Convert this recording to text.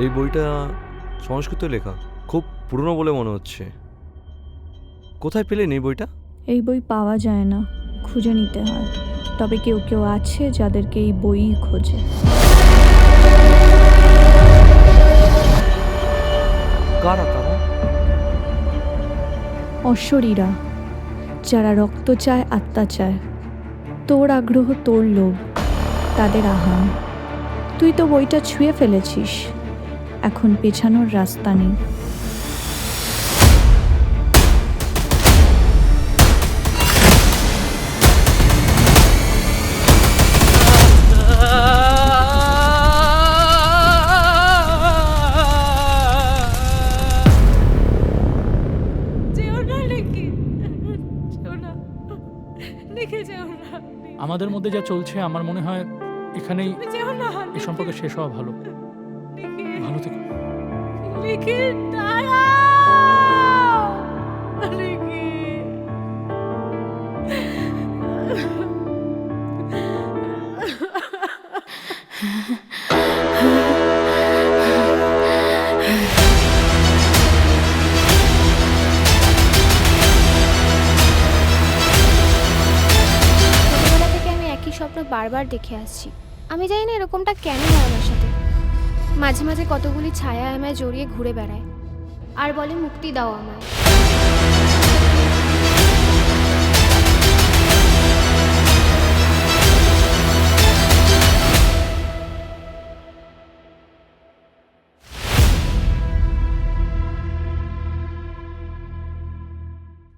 এই বইটা সংস্কৃত লেখা, খুব পুরনো বলে মনে হচ্ছে। কোথায় পেলেন এই বইটা? এই বই পাওয়া যায় না, খুঁজে নিতে হয়। তবে কেউ কেউ আছে যাদেরকে এই বই খোঁজে। কারা তারা? অশ্বরীরা, যারা রক্ত চায়, আত্মা চায়। তোর আগ্রহ, তোর লোভ, তাদের আহান। তুই তো বইটা ছুঁয়ে ফেলেছিস, এখন পেছানোর রাস্তা নেই। আমাদের মধ্যে যা চলছে আমার মনে হয় এখানেই এই সম্পর্কে শেষ হওয়া ভালো। ভালো থেকো। ছোটবেলা থেকে আমি একই স্বপ্ন বারবার দেখে আসছি। আমি জানি না এরকমটা কেন হয় আমার সাথে। মাঝে মাঝে কতগুলি ছায়া আমায় জড়িয়ে ঘুরে বেড়ায় আর বলে মুক্তি দাও আমায়।